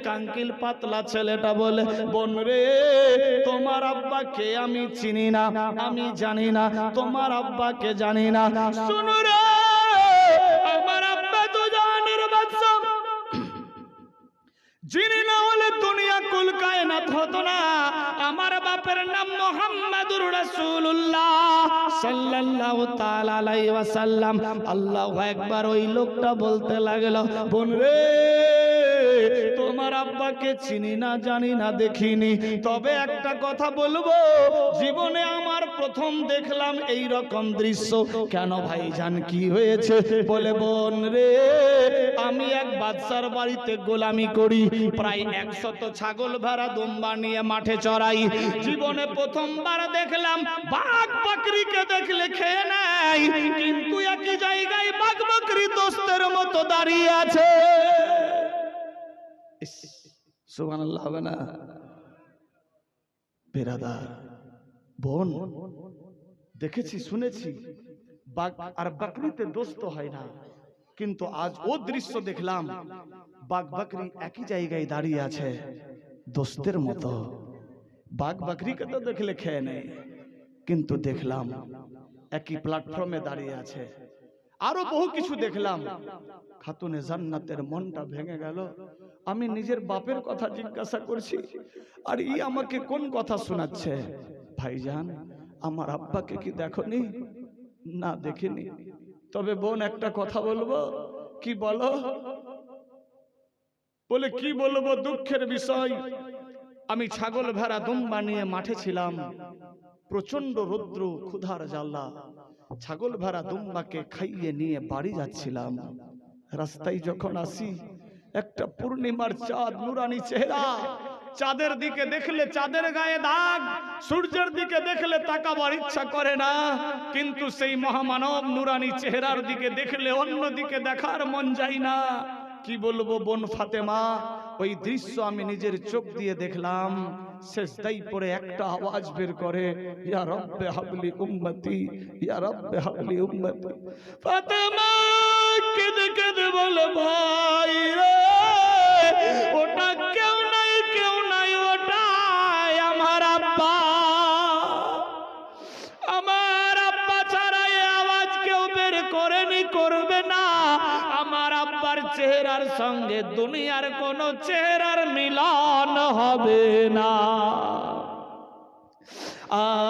কাঙ্কিল পাতলা ছেলেটা বলে, বোন রে তোমার আব্বাকে আমি চিনি না, আমি জানি না, তোমার আব্বাকে জানি না। শুনো রে আমার আব্বা তো জানের বাদশা, যিনি না হলে দুনিয়া কুল কায়নাত হতো না। আমার বাপের নাম মুহাম্মাদুর রাসূলুল্লাহ সাল্লাল্লাহু তাআলা আলাইহি ওয়াসাল্লাম। আল্লাহু আকবার। ওই লোকটা বলতে লাগলো, বোন রে তোমার আব্বাকে চিনি না, জানি না, দেখিনি, তবে একটা কথা বলবো, জীবনে আমার প্রথম দেখলাম এই রকম দৃশ্য। কেন ভাইজান কি হয়েছে? বলে, বোন রে আমি এক বাদশার বাড়িতে গোলামি করি, প্রায় 100 ছাগল ভেড়া দুম্বা নিয়ে মাঠে চড়াই। জীবনে প্রথমবার দেখলাম বাঘ বকরিকে দেখলে খেয়ে নেয়, কিন্তু একই জায়গায় বাঘ বকরি দোস্তের মতো দাঁড়িয়ে আছে। সুবহানাল্লাহ হবে না? বেরাদার বোন, দেখেছি শুনেছি বাঘ আর বকরিতে দোস্ত হয় না, কিন্তু আজ ও দৃশ্য দেখলাম, বাঘ বকরি একই জায়গায় দাঁড়িয়ে আছে দোস্তের মতো। বাঘ বকরিকে তো দেখলে খেয়ে নেয়, কিন্তু দেখলাম একই প্ল্যাটফর্মে দাঁড়িয়ে আছে। আরো বহু কিছু দেখলাম। খাতুনে জান্নাতের মনটা ভেঙে গেল। আমি নিজের বাপের কথা জিজ্ঞাসা করছি, আর ই আমাকে কোন কথা শোনাচ্ছে? ভাইজান আমার আব্বাকে কি দেখনি? না দেখিনি। তবে বোন একটা কথা বলবো। কি বলো? বলে কি বলবো? দুঃখের বিষয়, আমি ছাগল ভেড়া দুম্বা নিয়ে মাঠে ছিলাম, প্রচন্ড রৌদ্র, ক্ষুধার জ্বালা, ছাগল ভেড়া দুম্বাকে খাইয়ে নিয়ে বাড়ি যাচ্ছিলাম। রাস্তায় যখন আসি, একটা পূর্ণিমার চাঁদ, নুরানি চেহারা, চাঁদের দিকে দেখলে চাঁদের গায়ে দাগ, সূর্যের দিকে দেখলে তাকাবার ইচ্ছা করে না, কিন্তু সেই মহামানব নুরানি চেহারার দিকে দেখলে অন্য দিকে দেখার মন যায় না। কি বলবো বোন ফাতেমা, ওই দৃশ্য আমি নিজের চোখ দিয়ে দেখলাম। সেজদাই পড়ে একটা আওয়াজ বের করে, ইয়া রব্বে হাবলি উম্মতি, ইয়া রব্বে হাবলি উম্মতি। ফাতেমা কেঁদে কেঁদে বলে, ভাই রে ওটা কেউ নাই, কেউ নাই, ওটাই আমার আব্বা। আমার আব্বা ছাড়া এই আওয়াজ কেউ বের করেনি, করবে না। আমার আব্বার চেহারার সঙ্গে দুনিয়ার কোন চেহারার মিলন হবে না।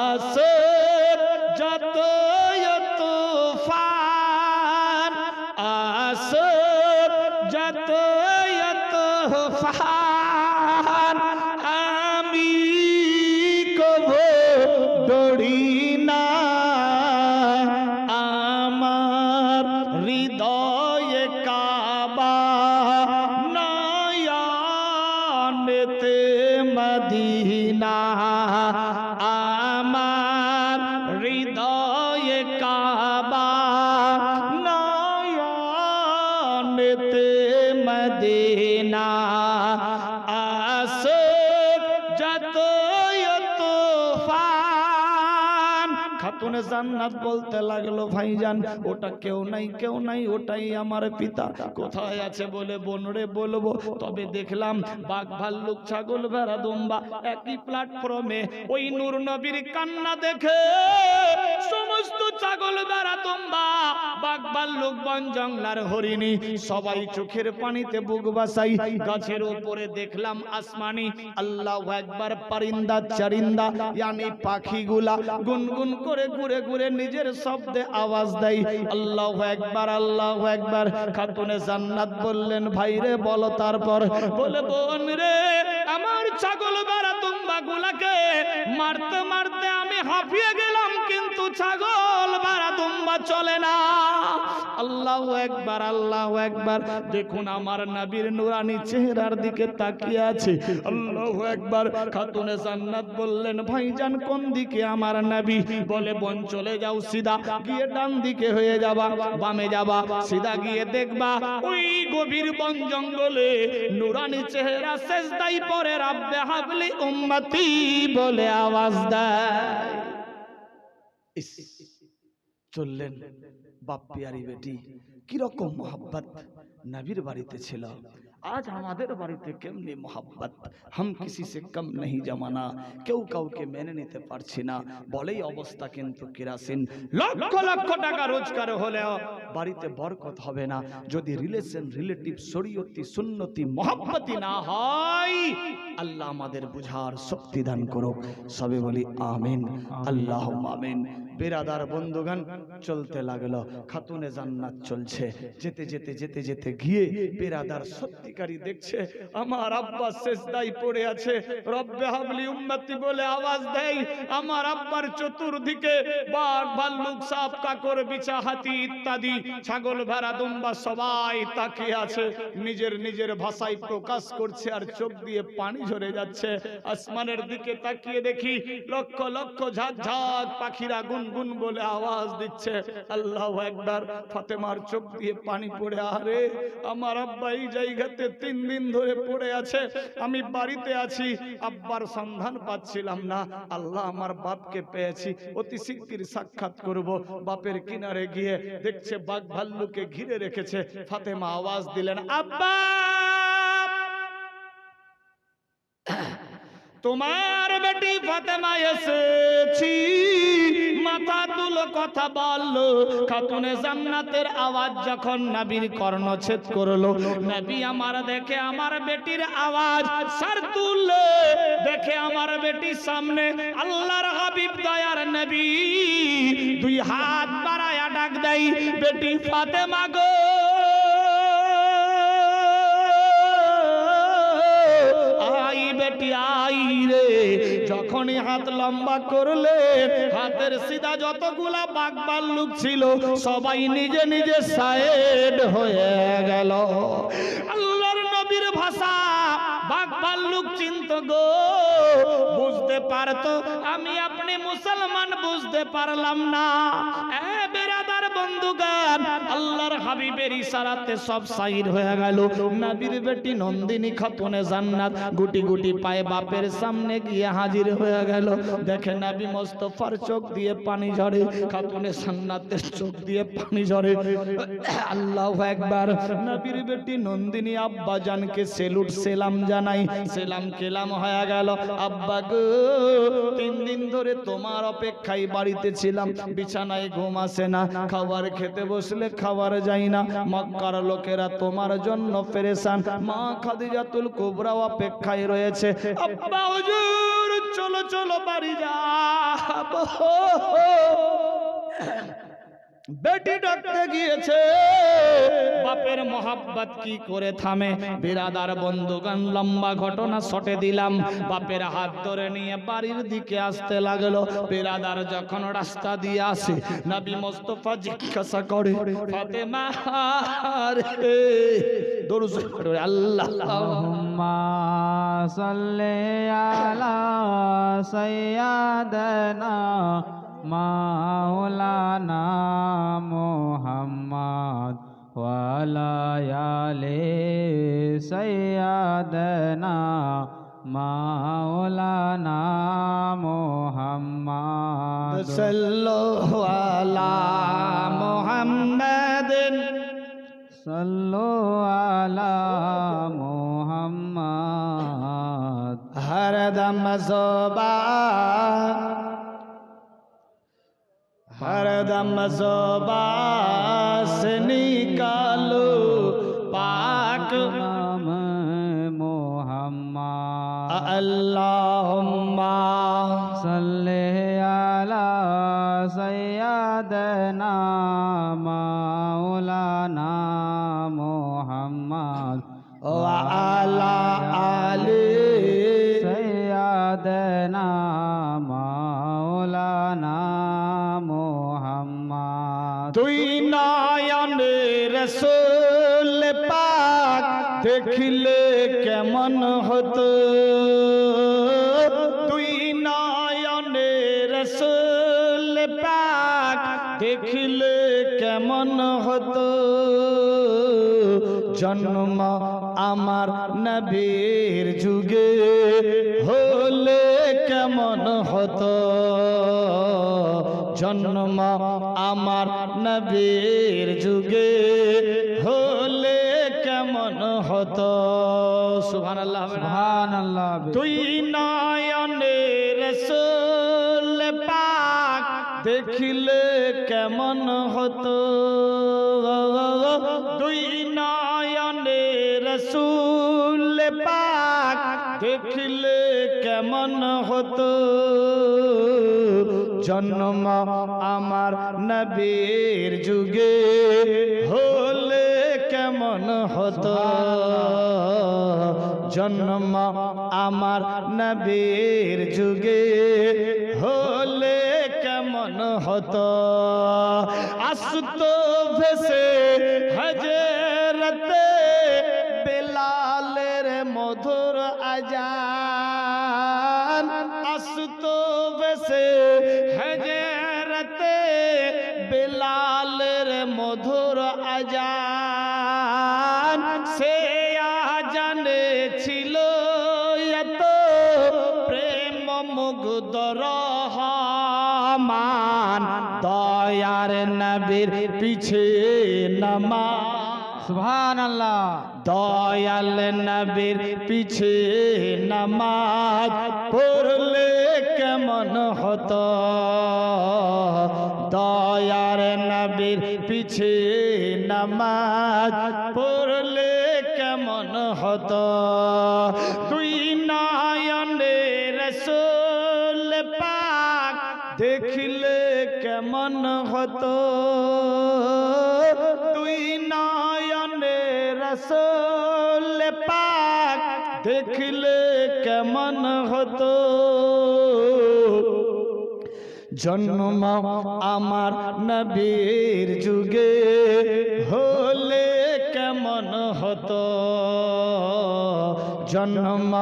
আসে যত তুফান, আসে যত তুফান, আমি কভু ডরি না। আমার হৃদয়ে কাবা, নয়নেতে মদিনা। আমার হৃদয়ে কাবা, নয়নেতে মদিনা। আশিক যত তুফান। খাতুনে জান্নাত বলতে লাগলো, ভাইজান ওটা কেউ নাই, কেউ নাই, ওটাই আমার পিতা। কোথায় আছে? বলে, বোনরে বলবো, তবে দেখলাম বাঘ ভাল্লুক ছাগল ভেড়া দুম্বা একই প্ল্যাটফর্মে। ওই নূর নবীর কান্না দেখে সমস্ত ছাগল ভেড়া দুম্বা, বাঘ ভাল্লুক, বন জঙ্গলার হরিণী সবাই চোখের পানিতে বুক বাসাই। গাছের উপরে দেখলাম আসমানি আল্লাহু আকবার পরিন্দা চারিন্দা, यानी পাখিগুলা গুনগুন করে ঘুরে ঘুরে নিজের শব্দে আওয়াজ দেয়, আল্লাহু আকবার, আল্লাহু আকবার। খাতুনে জান্নাত বললেন, ভাই রে বলো তারপর? বলে, বোন রে আমার ছাগল ভেড়া দুম্বা গুলাকে মারতে মারতে আমি হাঁপিয়ে গেলাম, কিন্তু ছাগল ভেড়া দুম্বা চলে না। আল্লাহু আকবার, আল্লাহু আকবার। দেখুন আমার নবীর নুরানি চেহারার দিকে তাকিয়ে আছে। আল্লাহু আকবার। খাতুনে জান্নাত বললেন, ভাইজান কোন দিকে আমার নবী? বলে, বোন চলে যাও, সিধা গিয়ে ডান দিকে হয়ে যাবা, বামে যাবা, সিধা গিয়ে দেখবা ওই গভীর বন জঙ্গলে নুরানি চেহারা সেজদাই পড়ে রাব্বে হাবলি উম্মতি বলে আওয়াজ দেয়। চললেন বাপ পিয়ারি বেটি, কিরকম মোহাব্বত নবীর বাড়িতে ছিল। আজ আমাদের বাড়িতে কেমনি মোহাব্বত, হাম কিসি সে কম नहीं জমানা, কেউ কাউকে মেনে নিতে পারছি না, বলেই অবস্থা কিন্তু কেরাসিন। লক্ষ লক্ষ টাকা রোজগার হলেও বাড়িতে বরকত হবে না যদি রিলেশন, রিলেটিভ, শরীয়তি, সুন্নতি, মোহাব্বতি না হয়। আল্লাহ আমাদের বুঝার শক্তি দান করুক, সবে বলি আমিন, আল্লাহুম্মা আমিন। বেরাদার বন্ধুগণ, চলতে লাগলো, খাতুনে জান্নাত চলছে, যেতে যেতে যেতে যেতে গিয়ে বেরাদার সত্যিকারী দেখছে আমার আব্বা সেজদায় পড়ে আছে, রব্বে হাবলি উম্মতি বলে আওয়াজ দেয়। আমার আব্বার চতুর্দিকে বাঘ, ভাল্লুক, সাপ, কাকর, বিছা, হাতি ইত্যাদি, ছাগল, ভেড়া, দুম্বা সবাই তাকিয়ে আছে, নিজের নিজের ভাষায় প্রকাশ করছে আর চোখ দিয়ে পানি ঝরে যাচ্ছে। আসমানের দিকে তাকিয়ে দেখি লক্ষ লক্ষ ঝাঁক ঝাঁক পাখিরা গুনগুন বলে আওয়াজ দিচ্ছে আল্লাহু আকবার। ফাতেমার চোখ দিয়ে পানি পড়ে, আরে আমার আব্বা এই জায়গাতে 3 দিন ধরে পড়ে আছে, আমি বাড়িতে আছি, আব্বার সন্ধান পাচ্ছিলাম না, আল্লাহ আমার বাপকে পেয়েছি, অতি শিগগির সাক্ষাৎ করব। বাপের কিনারে গিয়ে দেখছে বাঘ ভাল্লুকে ঘিরে রেখেছে। ফাতেমা আওয়াজ দিলেন, আব্বা তোমার বেটি ফাতেমা এসেছি, মাথা তুলো, কথা বললো। খাতুনে জান্নাতের আওয়াজ যখন নবীর কর্ণচ্ছেদ করলো, নবী আমার দেখে আমার বেটির আওয়াজ, সর তুললে দেখে আমার বেটির সামনে আল্লাহর হাবিব দয়ার নবী 2 হাত বাড়ায়া ডাক দেয়, বেটি ফাতেমা গো, বেটি আই রে। যখনই হাত লম্বা করলে, হাতের সিধা যতগুলা বাঘ ভাল্লুক ছিল সবাই নিজে নিজে সাইড হয়ে গেল। আল্লাহর নবীর ভাষা বাঘ ভাল্লুক চিন্ত গো, বুঝতে পারতো, আমি আপনি মুসলমান বুঝতে পারলাম না। এ বেরাদার বন্ধুগণ, আল্লাহর হাবিবের ইশারাতে সব সাইড হয়ে গেল। নবীর বেটি নন্দিনী খাতুনে জান্নাত গুটি গুটি পায়ে বাপের সামনে গিয়ে হাজির হয়ে গেল। দেখে নবী মুস্তাফার চোখ দিয়ে পানি ঝরে, খাতুনে জান্নাতের চোখ দিয়ে পানি ঝরে। আল্লাহু আকবার। নবীর বেটি নন্দিনী আব্বা জানকে সেলুট সেলাম জানাই, সেলাম কেলাম হয়ে গেল। আব্বা গো, 3 দিন ধরে তোমার অপেক্ষায় বাড়িতে ছিলাম, বিছানায় ঘুম আসে না, খাবার খেতে বসলে খাবার যাই না, মক্কার লোকেরা তোমার জন্য পেরেশান, মা খাদিজাতুল কুবরা অপেক্ষায় রয়েছে। আব্বা হুজুর চলো চলো বাড়ি যাবো। বেটি ডাকতে গিয়েছে, বাপের মোহাব্বত কি করে থামে? বিরাদার বন্ধুগণ, লম্বা ঘটনা শটে দিলাম। বাপের হাত ধরে নিয়ে বাড়ির দিকে আসতে লাগলো। বিরাদার যখন রাস্তা দিয়ে আসে, নবী মুস্তাফা জিজ্ঞাসা করে, ফাতেমা রে, দরুদ পড়ে আল্লাহুম্মা সাল্লি আলা সাইয়্যিদানা মাওলানা মুহাম্মদ ওয়া আলা আলি সাইয়্যিদানা মাওলানা মুহাম্মদ সাল্লাল্লাহু আলা মুহাম্মাদিন সাল্লু আলা মুহাম্মদ। হরদম ज़ुबान हरदम ज़ुबान से निकालो पाक नाम मुहम्मद। अल्लाहुम्मा सल्ले अला सय्यदना मौलाना मुहम्मद व अला आलि सय्यदना मौलाना मुहम्मद। तुई नयने रसूल पाक देखले केमन हतो, तुई नयने रसूल पाक देखले केमन हतो, जन्म आमार नबीर जुगे होले केमन हतो, जन्म आमार नबीर जुगे होले केमन हतो। সুবহানাল্লাহ। তুই নয়নে রসুল পাক দেখিলে কেমন হতো, দুই নয়নে রসুল পাক দেখিলে কেমন হতো, জন্ম আমার নবীর যুগে হলে কেমন হতো, জন্ম আমার নবীর যুগে হলে কেমন হতো, আসতো ভেসে হযরতে বেলালের মধুর আজান, আসতো ভেসে হযরতে বেলালের মধুর আজান, সে আজানে ছিল এত প্রেম মুগ্ধ রহমান, দয়ার নবীর পিছে নামাজ, সুবহানাল্লাহ। দয়াল নবীর পিছে নামাজ পড়লে কেমন হতো, দয়ার নবীর পিছে নামাজ পড়লে কেমন হতো, তুই নয়নে রসুল পাক দেখিলে কেমন হতো, তুই নয়নে রসুল পাক দেখিলে কেমন হতো, জন্ম আমার নবীর যুগে হলে কেমন হতো, জন্ম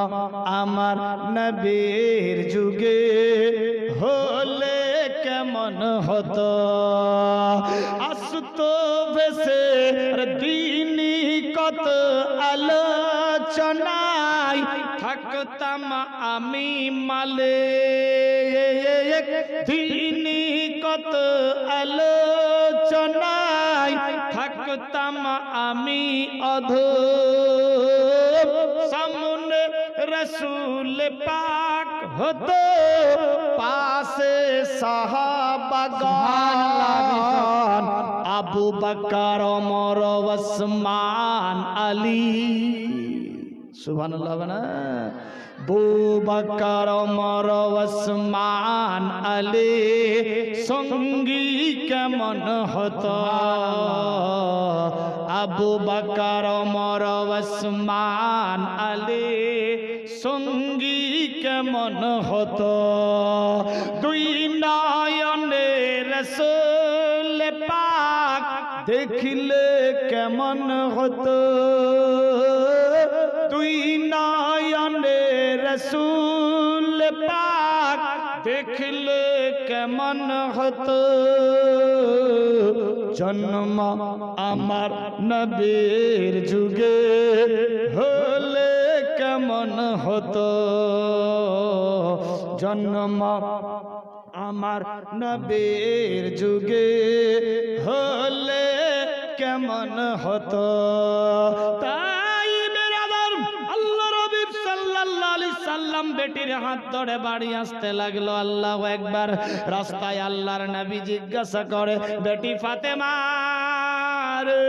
আমার নবীর যুগে হলে কেমন হতো, আসতো ভেসে দিনী কত আলোচনায় থাকতাম আমি মালে, দিনী কত আলোচনায় থাকতাম আমি অধম, সামনে রসুল পাক হতো পাশে সাহাবাগান, আবু বকর ওমর ওসমান আলী, সুবহানাল্লাহ না, আবু বকর ওমর ওসমান আলী সঙ্গী কেমন হতো, আবু বকর ওমর ওসমান আলী সঙ্গী কেমন হতো, দুই নয়নে রসুল পাক দেখিলে কেমন হতো, দুই নয়নে রসুল পাক দেখলে কেমন হতো, জন্ম আমার নবীর যুগে হলে কেমন হতো, জন্ম আমার নবীর যুগে হলে কেমন হতো। তাই বেরাদার আল্লাহ নবী সাল্লাল্লাহু আলাইহি সাল্লাম বেটির হাত ধরে বাড়ি আসতে লাগলো। আল্লাহু আকবার। রাস্তায় আল্লাহর নবী জিজ্ঞাসা করে, বেটি ফাতেমা রে,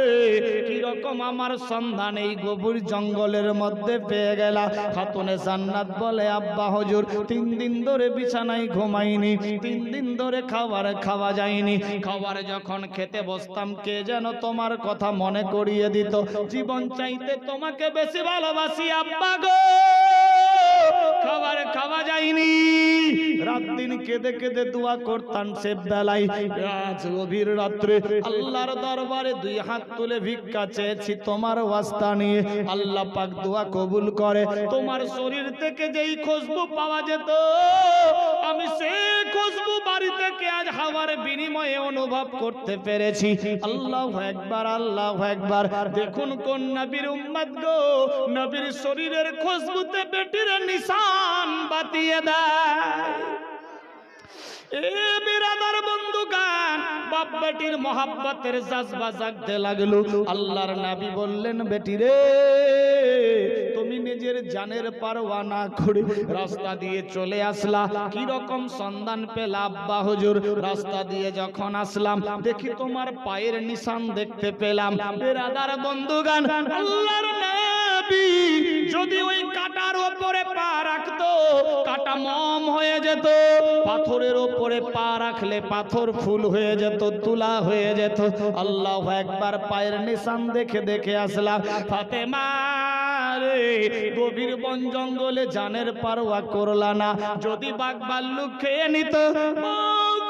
কিরকম আমার সন্ধান এই গভীর জঙ্গলের মধ্যে পেয়ে গেলা? খাতুনে জান্নাত বলে, আব্বা হুজুর 3 দিন ধরে বিছানায় ঘুমাইনি, 3 দিন ধরে খাবার খাওয়া যায়নি। খাবার যখন খেতে বসতাম কে যেন তোমার কথা মনে করিয়ে দিত। জীবন চাইতে তোমাকে বেশি ভালোবাসি আব্বা গো, খাবার খাওয়া যায়নি। রাত দিন কেঁদে কেঁদে দোয়া করতাম। সে বেলায় আজ গভীর রাত্রে আল্লাহর দরবারে 2 হাত তুলে ভিক্ষা চেয়েছি তোমার ওয়াস্তা নিয়ে। আল্লাহ পাক দোয়া কবুল করে। তোমার শরীর থেকে যেই খুশবু পাওয়া যেত, আমি সেই খুশবু বাড়ি থেকে আজ হাওয়ার বিনিময়ে অনুভব করতে পেরেছি। আল্লাহু আকবার, আল্লাহু আকবার। দেখুন কোন নবীর উম্মত গো, নবীর শরীরের খুশবুতে বেটির নিশান বাতিয়ে দেয়। এ বিরাদার বন্ধুগান, বাপ বেটির মহাব্বতের জাজবা জাগতে লাগলো। আল্লাহর নবী বললেন, বেটি রে, তুমি নিজের জানের পারওয়া না করে রাস্তা দিয়ে চলে আসলা। কি রকম সন্ধান পেলা আব্বা হুজুর? রাস্তা দিয়ে যখন আসলাম দেখি তোমার পায়ের নিশান দেখতে পেলাম। বেরাদার বন্ধুগান, আল্লাহর নবী যদি ওই কাটার উপরে পা রাখতো কাটা মম হয়ে যেত, পাথরের উপরে পা রাখলে পাথর ফুল হয়ে যেত, তুলা হয়ে যেত। আল্লাহু আকবার। পায়ের নিশান দেখে দেখে আসলাম। ফাতেমা রে, গভীর বন জঙ্গলে জানের পারওয়া করলা না, যদি বাঘ ভাল্লুক খেয়ে নিত।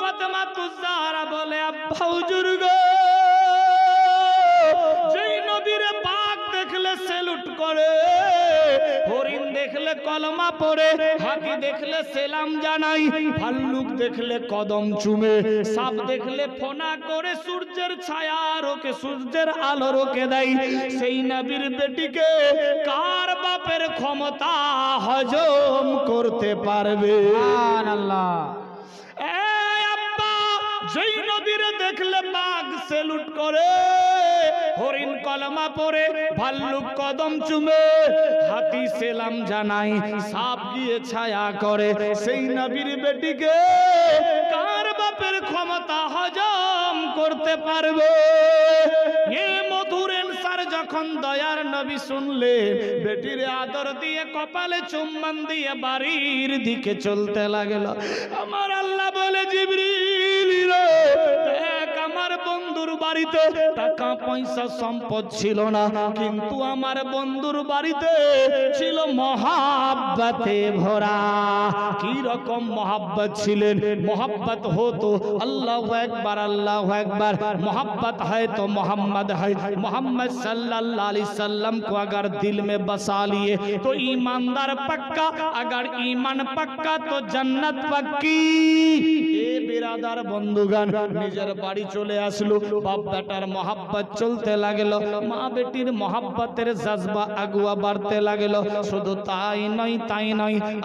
ফাতেমা তুজারা বলে, আব্বা হুজুর গো, যেই নবীর বাঘ দেখলে সেলুট করে, হরিণ দেখলে কলমা পড়ে, হাতি দেখলে সেলাম জানাই, ভাল্লুক দেখলে কদম চুমে, সাপ দেখলে ফোনা করে সূর্যের ছায়া রোকে, সূর্যের আলো রোকে দেয়, সেই নবীর বেটিকে কার বাপের ক্ষমতা হজম করতে পারবে? সুবহানাল্লাহ। যেই নবীর দেখলে বাঘ সেলুট করে, হরিণ কলমা পড়ে, ভাল্লুক কদম চুমে, হাতি সেলাম জানাই, সাপ গিয়ে ছায়া করে, সেই নবীর বেটিকে কার বাপের ক্ষমতা হজম করতে পারবে? এ মধুর এনসার যখন দয়ার নবী শুনলে, বেটির আদর দিয়ে কপালে চুম্বন দিয়ে বাড়ির দিকে চলতে লাগলো। আমার আল্লাহ বলে, জিবরিল রে, দেখ আমার বন্ধুর বাড়িতে টাকা পয়সা সম্পদ ছিল না, কিন্তু আমার বন্ধুর বাড়িতে ছিল মহাব্বতে ভরা। কি রকম মহাব্বত ছিলেন? মহাব্বত হতো আল্লাহু আকবার, আল্লাহু আকবার। मोहब्बत है तो मोहम्मद है, मोहम्मद सल्लल्लाहु अलैहि वसल्लम को अगर दिल में बसा लिए तो ईमानदार पक्का, अगर ईमान पक्का तो जन्नत पक्की। ए बिरादार बंधुगण, निजर बाड़ी चले आसलो, बाप बेटार मोहब्बत चलते लागलो, मा बेटिर मोहब्बतेर जज्बा आगुआ बाड़ते लागलो। शुधु ताई नय,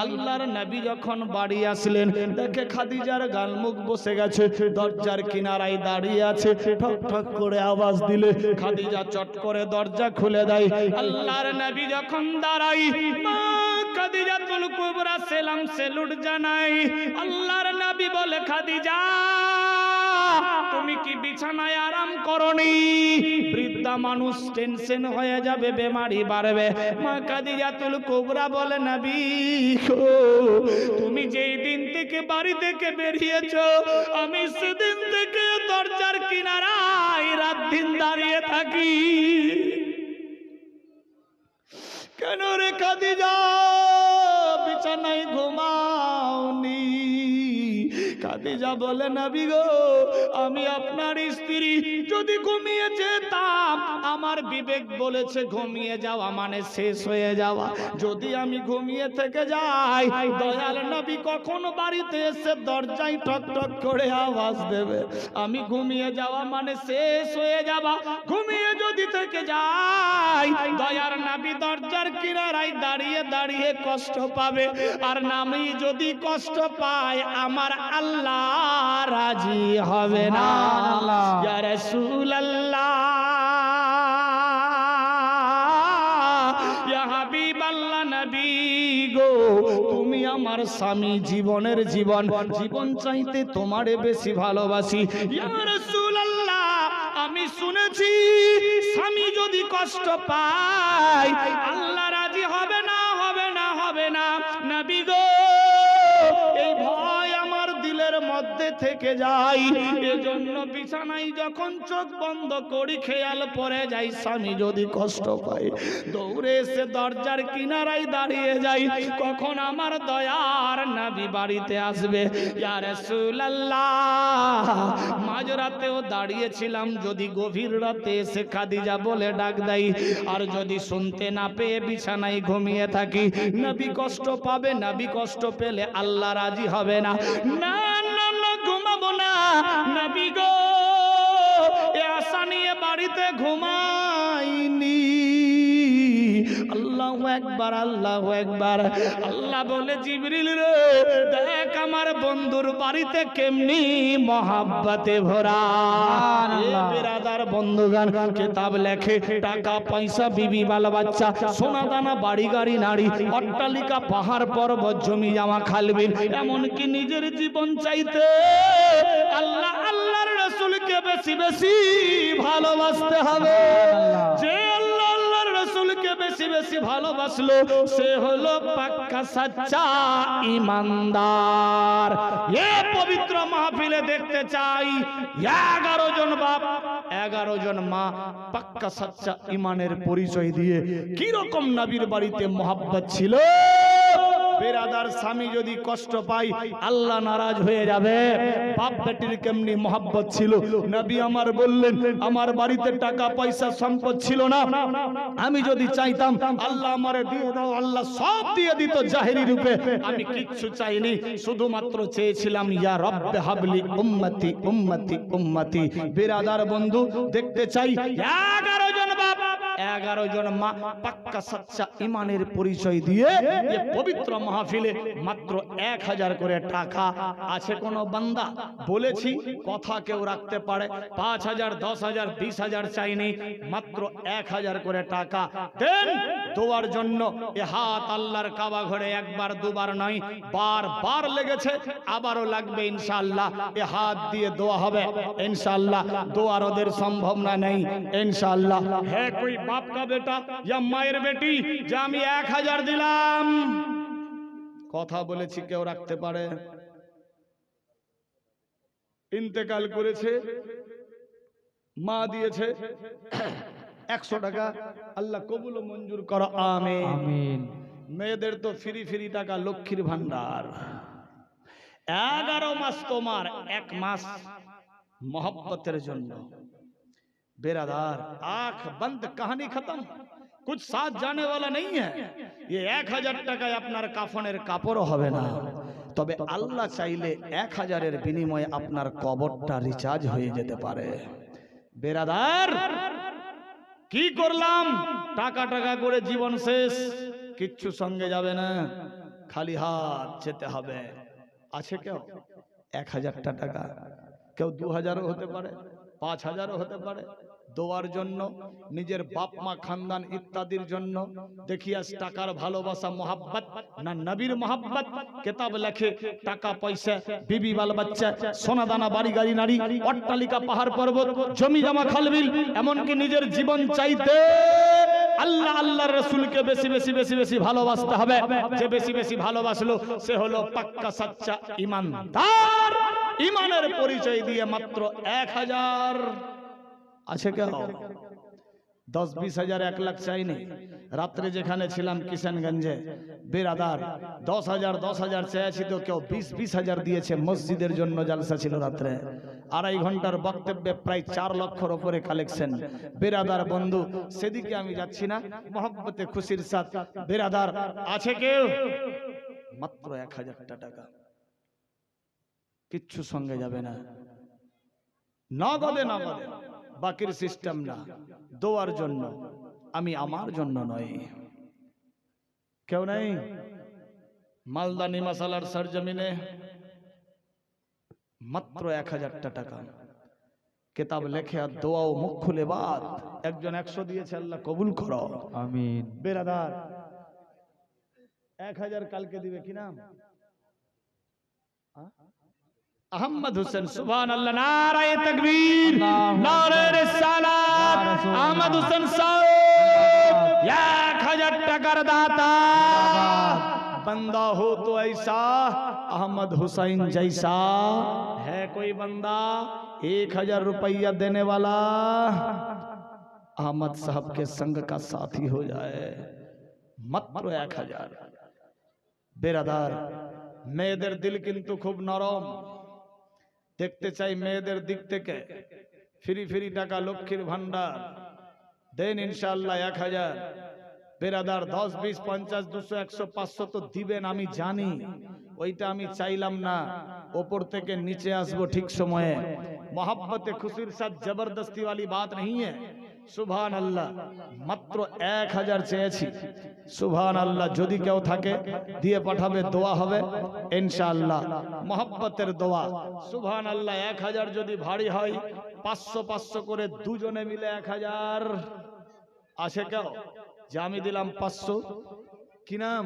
आल्लाहर नबी যখন বাড়ি আসলেন, দেখে খাদিজার গালমুখ বসে গেছে, দরজার কিনারায় দাঁড়িয়ে আছে। ঠক ঠক করে আওয়াজ দিলে খাদিজা চট করে দরজা খুলে দেয়। আল্লাহর নবী যখন দাঁড়াই, মা খাদিজাতুল কুবরা সালাম সেলুট জানাই। আল্লাহর নবী বলে, খাদিজা তুমি কি বিছানায় আরাম করনি? বৃদ্ধা মানুষ টেনশন হয়ে যাবে, বেমারি বাড়বে। মা খাদিজাতুল কুবরা বলে, নবী গো, তুমি যেই দিন থেকে বাড়ি থেকে বেরিয়েছো, আমি সেদিন থেকে দরজার কিনারায় রাত দিন দাঁড়িয়ে থাকি। কেন রে খাদিজা, বিছানায় ঘুমাওনি? খাদিজা বলে, নবী গো, আমি আপনার স্ত্রী, যদি ঘুমিয়ে যেতাম, আমার বিবেক বলেছে ঘুমিয়ে যাওয়া মানে শেষ হয়ে যাওয়া। যদি আমি ঘুমিয়ে থেকে যাই, দয়াল নবী কখনো বাড়িতে এসে দরজায় ঠক ঠক করে আওয়াজ দেবে, আমি ঘুমিয়ে যাওয়া মানে শেষ হয়ে যাওয়া। ঘুমিয়ে যদি থেকে যাই, দয়ার নবী দরজার কিনারায় দাঁড়িয়ে দাঁড়িয়ে কষ্ট পাবে, আর আমি যদি কষ্ট পাই, আমার আল্লাহ রাজি হবে না। ইয়া রাসূলুল্লাহ, ইয়া হাবিবাল্লাহ, নবী গো, তুমি আমার স্বামী, জীবনের জীবন, জীবন চাইতে তোমারে বেশি ভালোবাসি। ইয়া রাসূলুল্লাহ, আমি শুনেছি স্বামী যদি কষ্ট পায়, আল্লাহ রাজি হবে না, হবে না, হবে না। নবী গো, এই ভয় আমার দিলের মধ্যে থেকে যায়, এজন্য বিছানায় যখন চোখ বন্ধ করি, খেয়াল পড়ে যায় স্বামী যদি কষ্ট পায়, দৌড়ে এসে দরজার কিনারায় দাঁড়িয়ে যাই, কখন আমার দয়ার নবী বাড়িতে আসবে। ইয়া রাসূলুল্লাহ, মাঝরাতেও দাঁড়িয়েছিলাম, যদি গভীর রাতে এসে খাদিজা বলে ডাক দেয়, আর যদি শুনতে না পেয়ে বিছানায় ঘুমিয়ে থাকি, নবী কষ্ট পাবে, নবী কষ্ট পেলে আল্লাহ রাজি হবে না। না না না, ঘুমাবো না। নবী গো, এ আশা নিয়ে বাড়িতে ঘুমাইনি। আল্লাহ আল্লাহু আকবার, আল্লাহু আকবার। আল্লাহ বলে জিবরিল রে দেখ আমার বন্ধুর বাড়িতে কেমনি মহাব্বতে ভরা। এ বিরাদার বন্ধুগান, কিতাব লেখে টাকা পয়সা বিবি বাল বাচ্চা সোনা দানা বাড়ি গাড়ি নারী অট্টালিকা পাহাড় পর্বত জমি জামা খালবিল এমনকি নিজের জীবন চাইতে আল্লাহ আল্লাহর রাসূলকে বেশি বেশি ভালোবাসতে হবে। যে আল্লাহ আল্লাহর রাসূলকে বেশি বেশি ভালোবাসলো সে হলো পাক্কা সাচ্চা ঈমানদার। এ পবিত্র মাহফিলে দেখতে চাই 11 জন বাপ 11 জন মা পাক্কা সাচ্চা ঈমানের পরিচয় দিয়ে কি রকম নবীর বাড়িতে মোহাব্বত ছিল। বেরাদার স্বামী যদি কষ্ট পায় আল্লাহ নারাজ হয়ে যাবে। বাপ বেটির কেমনি মোহাব্বত ছিল। নবী আমার বললেন আমার বাড়িতে টাকা পয়সা সম্পদ ছিল না, আমি যদি চাইতাম আল্লাহ আমারে দিয়ে দাও, আল্লাহ সব দিয়ে দিত জাহেরি রূপে। আমি কিচ্ছু চাইনি, শুধুমাত্র চেয়েছিলাম ইয়া রব্বে হাবলি উম্মতি উম্মতি উম্মতি। বেরাদার বন্ধু দেখতে চাই 11 জন বাপ 11 জন মা পাক্কা সাচ্চা ঈমানের পরিচয় দিয়ে এই পবিত্র মাহফিলে মাত্র 1000 করে টাকা আছে। কোন বান্দা বলেছি কথা কেউ রাখতে পারে 5000 10000 20000 চাইনি, মাত্র 1000 করে টাকা দেন দোয়ার জন্য। এ হাত আল্লাহর কাবা ঘরে একবার দুবার নয় বারবার লেগেছে, আবারও লাগবে ইনশাআল্লাহ। এ হাত দিয়ে দোয়া হবে ইনশাআল্লাহ। দোয়ার ওদের সম্ভাবনা নেই ইনশাআল্লাহ। है कोई बाप का बेटा या माয়ের বেটি যে আমি 1000 দিলাম? কথা বলেছি কেউ রাখতে পারে? ইন্তেকাল করেছে, মা দিয়েছে 100 টাকা, আল্লাহ কবুল ও মঞ্জুর করো আমিন। মেয়েদের তো ফ্রি ফ্রি টাকা লক্ষ্মীর ভান্ডার। 11 মাস তোমার 1 মাস मोहब्बतेर जन्नो। बेरादार आंख बंद कहानी खत्म, कुछ साथ जाने वाला नहीं है। ये 1000 টাকায় আপনার কাফনের কাপড়ও হবে না, তবে আল্লাহ চাইলে 1000 এর বিনিময়ে আপনার কবরটা রিচার্জ হয়ে যেতে পারে। বেরাদার কি করলাম? টাকা টাকা করে জীবন শেষ, কিচ্ছু সঙ্গে যাবে না, খালি হাত যেতে হবে। আছে কেউ 1000টা টাকা? কেউ 2000ও হতে পারে, 5000ও হতে পারে। দোয়ার জন্য, নিজের বাপ মা খানদান ইত্যাদির জন্য। দেখি আজ টাকার ভালোবাসা মোহাব্বত না নবীর মোহাব্বত? কিতাব লেখে টাকা পয়সা বিবি বাল বাচ্চা সোনা দানা বাড়ি গাড়ি নারী অট্টালিকা পাহাড় পর্বত জমি জমা খালবিল এমনকি নিজের জীবন চাইতে আল্লাহ আল্লাহর রাসূলকে বেশি বেশি বেশি বেশি ভালোবাসতে হবে। যে বেশি বেশি ভালোবাসলো সে হলো পাক্কা সাচ্চা ঈমানদার। ঈমানের পরিচয় দিয়ে মাত্র 1000 আছে কেউ? 10-20 হাজার 1 লাখ চাইনি। রাত্রে যেখানে ছিলাম কিষানগঞ্জে, বেরাদার 10,000 চেয়েছি তো কেউ 20-20 হাজার দিয়েছে। মসজিদের জন্য জালসা ছিল রাত্রে, 2.5 ঘন্টার বক্তব্যে প্রায় 4 লক্ষর উপরে কালেকশন। বেরাদার বন্ধু সেদিকে আমি যাচ্ছি না, মহব্বতে খুশির সাথ। বেরাদার আছে কেউ? মাত্র 1000টা টাকা, কিচ্ছু সঙ্গে যাবে না, নগদে নগদে, বাকির সিস্টেম না। দোয়ার জন্য, আমি আমার জন্য নয়। কেউ নাই? মালদা নিমাসালার সরজমিনে মাত্র 1000টা টাকা। কিতাব লেখে আর দোয়া ও মুখ খুলে বাদ। একজন 100 দিয়েছে, আল্লাহ কবুল করো আমিন। বেরাদার 1000 কালকে দিবে কি নাম? अहमद हुसैन, सुभान अल्लाह, नाराए तकबीर, नारे रिसालत। अहमद हुसैन साहब 1000 টাকার दाता। बंदा हो तो ऐसा अहमद हुसैन जैसा, है कोई बंदा 1000 रुपया देने वाला अहमद साहब के संग का साथी हो जाए? मात्र 1000। बेरादार মেয়েদের দিল কিন্তু খুব নরম। দেখতে চাই মেয়েদের দিক থেকে ফ্রি ফ্রি টাকা লক্ষ্মীর ভান্ডার দেন ইনশাআল্লাহ 1000। বেরাদার 10, 20, 50, 200, 100, 500 তো দিবেন আমি জানি, ওইটা আমি চাইলাম না। ওপর থেকে নিচে আসবো ঠিক সময়ে। मोहब्बत खुशीर साथ जबरदस्ती वाली बात नहीं है। সুবহান আল্লাহ। মাত্র 1000 চেয়েছি। সুবহান আল্লাহ। যদি কেউ থাকে দিয়ে পাঠাবে, দোয়া হবে ইনশাআল্লাহ, মোহাব্বতের দোয়া। সুবহান আল্লাহ। 1000 যদি ভারী হয়, 500 করে দুজনে মিলে 1000 আসে। কেউ যে আমি দিলাম 500, কি নাম?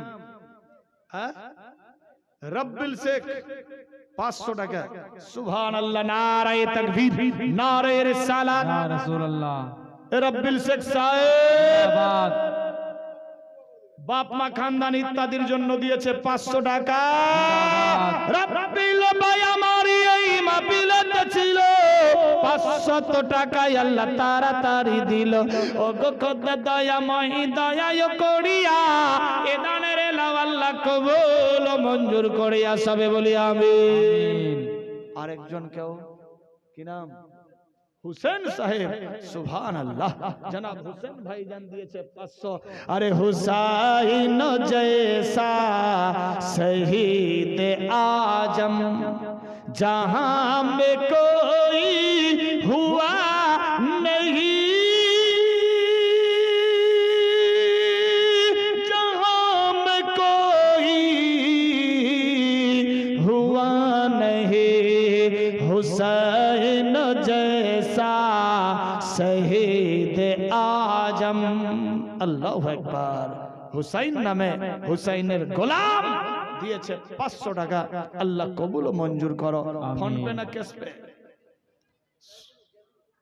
হ্যাঁ, রব্বিল শেখ, 500 টাকা। সুবহান আল্লাহ। নারায়ে তাকবীর, নারায়ে রিসালাত, ইয়া রাসূলুল্লাহ। রব্বিল শেখ সাহেব জিন্দাবাদ। বাপ মা খানদান ইত্যাদির জন্য দিয়েছে 500 টাকা। রব্বিল ভাই আমার এই মাহফিলতে ছিল, 500 টাকায় আল্লাহ তাড়াতাড়ি দিল। ও গো খোদা দয়াময়, দয়া করিয়া এ দানের এলাও আল্লাহ কবুল ও মঞ্জুর করিয়া সবে বলি আমিন। আরেকজন কেউ, কি নাম? হুসেন সাহেব। সুবহান আল্লাহ। জনাব হুসেন ভাইজান দিয়েছে 500। আরে হুসাইন জैसा শহীদ आजम जहां में कोई हुआ नहीं, जहां में कोई हुआ नहीं, हुसैन जैसा শহীদ আজম। আল্লাহু আকবার। হুসাইন নামে হুসাইনের গোলাম দিয়েছে 500 টাকা। আল্লাহ কবুল ও মঞ্জুর করো। ফোন পে না ক্যাশ পে?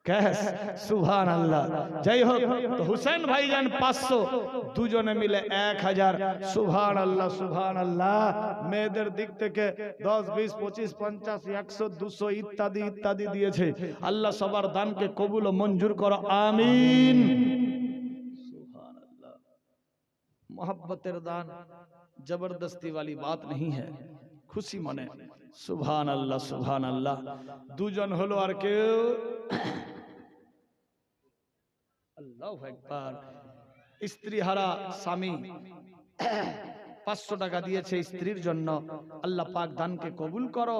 ক্যাশ। সুবহান আল্লাহ। যাই হোক, তো হুসেন ভাইজান 500, দুজনে মিলে 1000। সুবহান আল্লাহ, সুবহান আল্লাহ। মেয়েদের দিক থেকে 10, 20, 25, 50, 100, 200 ইত্যাদি ইত্যাদি দিয়েছে। আল্লাহ সবার দানকে কবুল ও মঞ্জুর করো, আমিন। সুবহান আল্লাহ। मोहब्बतेर दान जबरदस्ती वाली बात नहीं है, खुशी मने। सुभान अल्लाह, सुभान अल्लाह। दुजन हलो और केउ अल्लाहु আকবার। স্ত্রী হারা স্বামী 500 টাকা দিয়েছে স্ত্রীর জন্য। আল্লাহ পাক দানকে কবুল করো।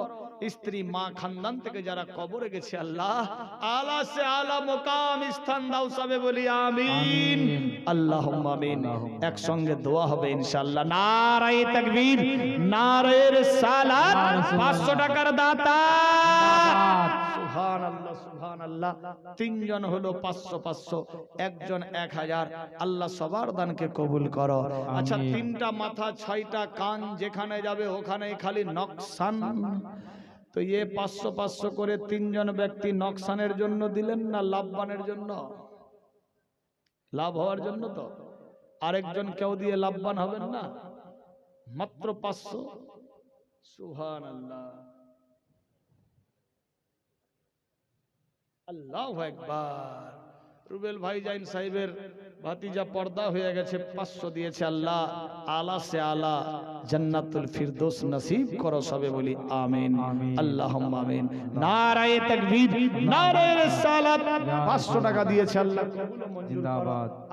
স্ত্রী মা খানদান থেকে যারা কবরে গেছে, আল্লাহ আলা সে আলা মুকাম স্থান দাও, সবে বলি আমিন। আল্লাহুম্মা আমিন। একসঙ্গে দোয়া হবে ইনশাআল্লাহ। নারায়ে তাকবীর, নারায়ে রিসালাত। 500 টাকার দাতা। সুবহানাল্লাহ, সুবহানাল্লাহ। তিনজন হলো 500 500, একজন 1000। আল্লাহ সবার দানকে কবুল করো। আচ্ছা, 3টা মাথা 6টা কান, যেখানে যাবে ওখানে খালি নকশান। তো ये 500 500 করে তিনজন ব্যক্তি নকশানের জন্য দিলেন না লাভবানের জন্য? লাভ হওয়ার জন্য। তো আরেকজন কেউ দিয়ে লাভবান হবেন না? মাত্র 500। সুবহানাল্লাহ, আল্লাহু আকবার। রুবেল ভাইজান সাহেবের ভাতিজা পর্দা হয়ে গেছে, 500 দিয়েছে। আল্লাহ আলা সে আলা জান্নাতুল ফিরদৌস নসিব করো, সবে বলি আমিন। আল্লাহুম্মা আমিন। নারায়ে তাকবীর, নারায়ে রিসালাত। 500 টাকা দিয়েছে। আল্লাহ কবুল ও মঞ্জুর করো,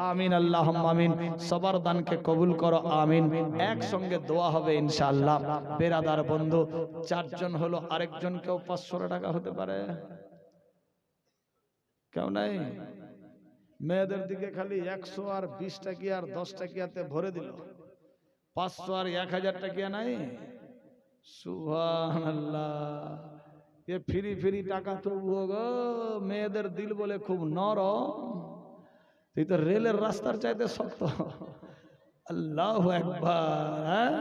আমিন। আল্লাহুম্মা আমিন। সবার দানকে কবুল করো, আমিন। একসঙ্গে দোয়া হবে ইনশাআল্লাহ। বেরাদার বন্ধু 4 জন হলো, আরেকজন কেউ 500 টাকা হতে পারে? কেউ নাই? মেয়েদের দিকে খালি 100 আর 20 টাকিয়া আর 10 টাকিয়াতে ভরে দিল। 500 আর 1000 টাকিয়া নাই? সুবহানাল্লাহ। এ ফ্রি ফ্রি টাকা তো গো, মেয়েদের দিল বলে খুব নরম। তুই তো রেলের রাস্তার চাইতে শক্ত। আল্লাহু আকবার।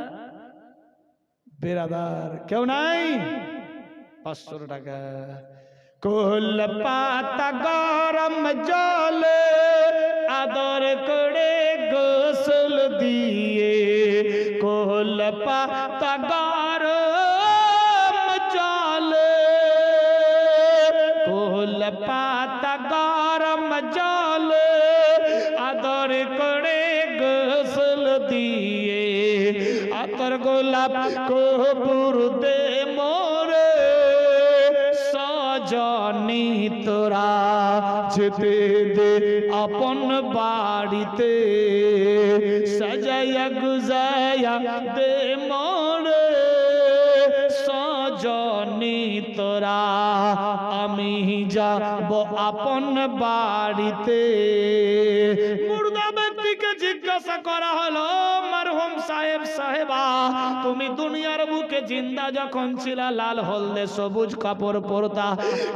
বেরাদার কেউ নাই? 500 টাকা। কোল পাতা গরম জলে আদর করে গোসল দিয়ে, কোল পাতা গরম জলে, কোল পাতা গরম জলে আদর করে গোসল দিয়ে, আতর গোলাপ কপুর দে মোরে জানি তোরা যেতে দে আপন বাড়িতে, সাজায়া গুজায়া দে মোরে সজনী তোরা আমি যাব আপন বাড়িতে। মুর্দা ব্যক্তিকে জিজ্ঞাসা করা হলো, মরহুম সাহেব সাহেবা, তুমি দুনিয়ার বুকে জিন্দা যখন ছিলা লাল হলদে সবুজ কাপড় পরতা,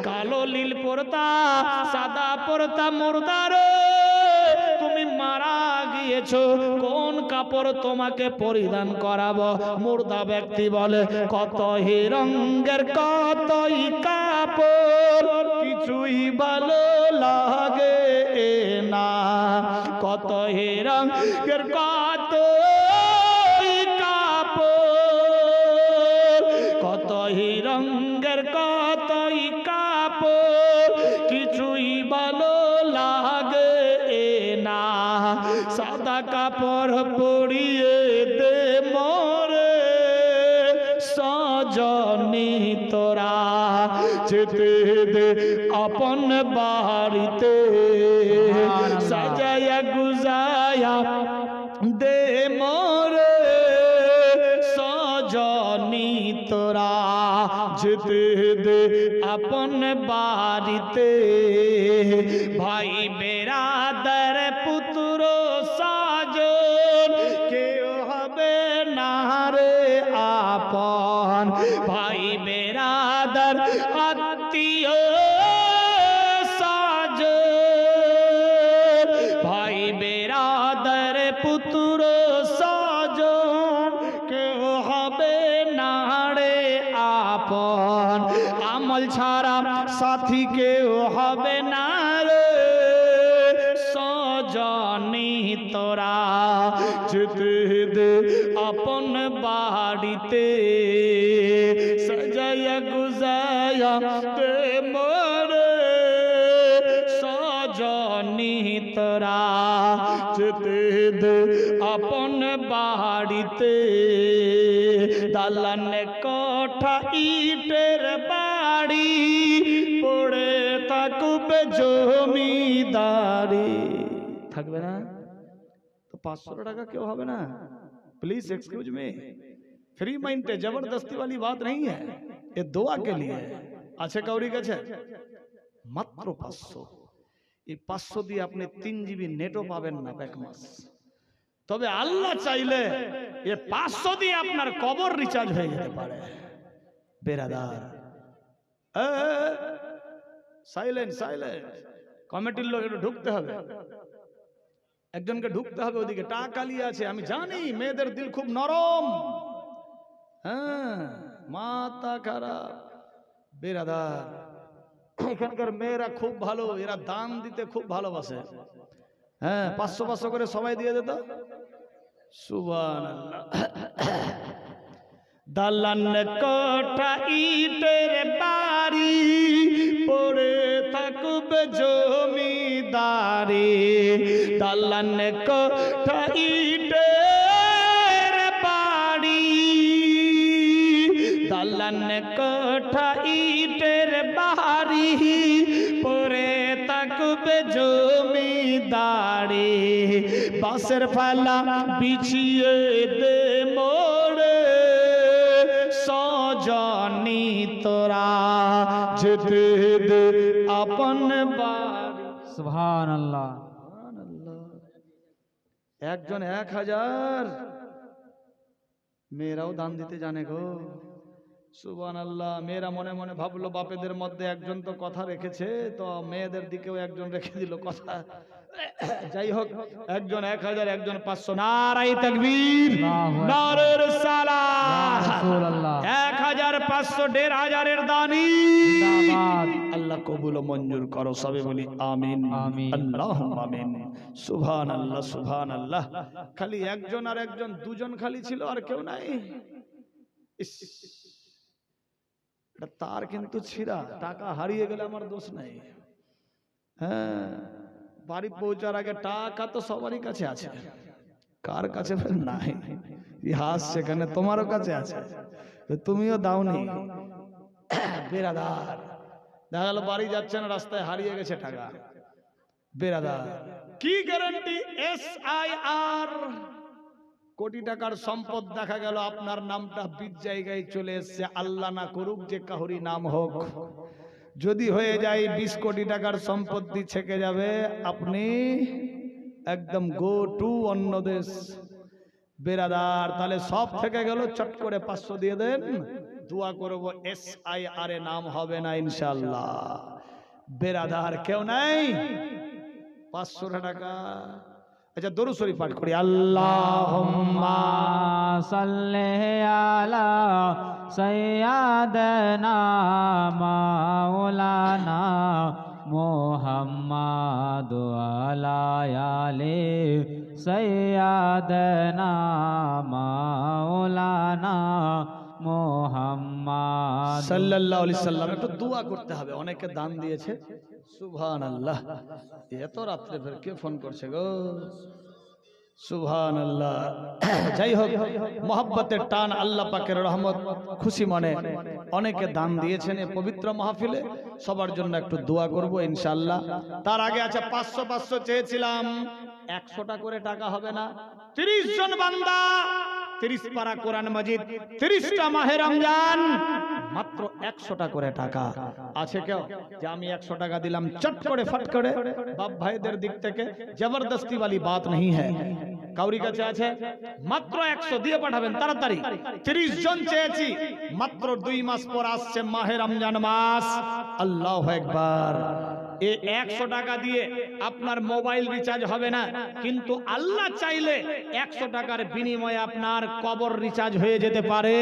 কালো নীল পরতা, সাদা পরতা, মুর্দারে তুমি মারা গিয়েছো, কোন কাপড় তোমাকে পরিধান করাবো? মুর্দা ব্যক্তি বলে, কত রঙের কতই কাপড় কিছুই ভালো লাগে না, কত রঙের কতই কাপড়, কত রঙের কতই কাপড় কিছুই ভালো লাগে না, সাদা কাপড় পরিয়ে দে মোরে সজনী তোরা, যেতে দে আপন বাড়িতে, সাজায়া গুজায়া দে মোরে সজনী তোরা, যেতে দে আপন বাড়িতে। ভাই বেরাদার পুত্র সাজন কেউ হবে না রে আপন, ভাই বেরাদার আত্মীয় সাজন, ভাই বেরাদার পুত্র সাজন কেউ হবে না রে আপন, আমল ছাড়া সাথী কেউ হবে না রে সজনী তোরা, যেতে দে আপন বাড়িতে, সাজায়া গুজায়া দে মোরে সজনী তোরা, যেতে দে আপন বাড়িতে। দালান কোঠা ইটের বাড়ি পড়ে থাকবে জমিদারি, থাকবে না তো 500 টাকা কেউ হবে না? Please excuse me, free mind पे जबरदस्ती वाली बात नहीं है, ये दुआ के लिए আছে কাউরি কাছে মাত্র 500, এই 500 দিয়ে আপনি 3 জিবি নেটও পাবেন না এক মাস। তবে আল্লাহ চাইলে এই 500 দিয়ে আপনার কবর রিচার্জ হয়ে যেতে পারে। বেরাদার সাইলেন্ট সাইলেন্ট, কমিটির লোক একটু ঢুকতে হবে, একজনকে ঢুকতে হবে ওদিকে। টাকা লিয়ে আছে, আমি জানি মেয়েদের দিল খুব নরম, হ্যাঁ মাথা খারাপ। বেরাদার এখানকার মেয়েরা খুব ভালো, এরা দান দিতে খুব ভালোবাসে। হ্যাঁ 500 করে সবাই দিয়ে দিত। সুবহানাল্লাহ। দালান কোঠা ইটের বাড়ি পড়ে থাকবে জমিদারি, দালান কোঠা ইটের বাড়ি, দালান কোঠা ইটের বাড়ি পড়ে থাকবে জমিদারি, বাঁশের ফালা বিছিয়ে দে মোরে সজনী তোরা, যেতে দে আপন বাড়ি। সুবহানাল্লাহ। একজন 1000, মেয়েরাও দান দিতে জানে গো। সুবহানাল্লাহ। মেয়েরা মনে মনে ভাবলো বাপেদের মধ্যে একজন তো কথা রেখেছে, তো মেয়েদের দিকেও একজন রেখে দিল কথা। যাই হোক, একজন 1000, একজন 500। নারায়ে তাকবীর, নারে রিসালাত। 1000, 500, 1500 এর দানি আল্লাহ কবুল ও মঞ্জুর করো। সবে বলি আমিন আল্লাহুম্মা আমিন। সুবহানাল্লাহ সুবহানাল্লাহ। খালি একজন আর একজন, দুজন খালি ছিল, আর কেউ নাই। তার কিন্তু ছিঁড়া, টাকা হারিয়ে গেলে আমার দোষ নাই। হ্যাঁ বাড়ি পৌঁছার আগে টাকা তো সবারই কাছে আছে, কার কাছে নাই? হাস সেখানে তোমারও কাছে আছে, তুমিও দাওনি। বেরাদার দেখা গেল বাড়ি যাচ্ছেন, রাস্তায় হারিয়ে গেছে টাকা। বেরাদার কি গ্যারান্টি? SIR কোটি টাকার সম্পদ দেখা গেল আপনার নামটা 20 জায়গায় চলে এসছে, আল্লাহ না করুক যে কাহুরি নাম হোক, যদি হয়ে যায় 20 কোটি টাকার সম্পত্তি ছেকে যাবে, আপনি একদম গো টু অন্য দেশ বেরাদার। তাহলে সব থেকে গেল, চট করে 500 দিয়ে দেন, দোয়া করব SIR এ নাম হবে না ইনশাআল্লাহ। বেরাদার কেউ নাই 500 টাকা। আচ্ছা দরুদ শরীফ পাঠ করি। আল্লাহুম্মা সাল্লি আলা সাইয়্যিদানা মাওলানা মুহাম্মাদ আলা আলি সাইয়্যিদানা মাওলানা মুহাম্মাদ সাল্লাল্লাহু আলাইহি সাল্লাম। একটু দোয়া করতে হবে, অনেকে দান দিয়েছে। সুবহানাল্লাহ। এত রাত্রে ফের কে ফোন করছে গো? সুবহানাল্লাহ। যাই হোক, মহব্বতের টান, আল্লাহ পাকের রহমত, খুশি মনে অনেকে দান দিয়েছেন এই পবিত্র মাহফিলে। সবার জন্য একটু দোয়া করব ইনশাআল্লাহ। তার আগে আছে 500 চেয়েছিলাম, 100টা করে টাকা হবে না? 30 জন বান্দা, 30 পারা কোরআন মাজিদ, 30টা মাহে রমজান, মাত্র 100টা করে টাকা। আছে কেউ যে আমি 100 টাকা দিলাম চট করে ফট করে? বাপ ভাইদের দিক থেকে জবরদস্তি वाली बात नहीं है। কাউরি কাছে আছে? মাত্র 100 দিয়ে পাঠাবেন তাড়াতাড়ি। 30 জন চেয়েছি, মাত্র 2 মাস পর আসছে মাহে রমজান মাস। আল্লাহু আকবার। এই 100 টাকা দিয়ে আপনার মোবাইল রিচার্জ হবে না, কিন্তু আল্লাহ চাইলে 100 টাকার বিনিময়ে আপনার কবর রিচার্জ হয়ে যেতে পারে।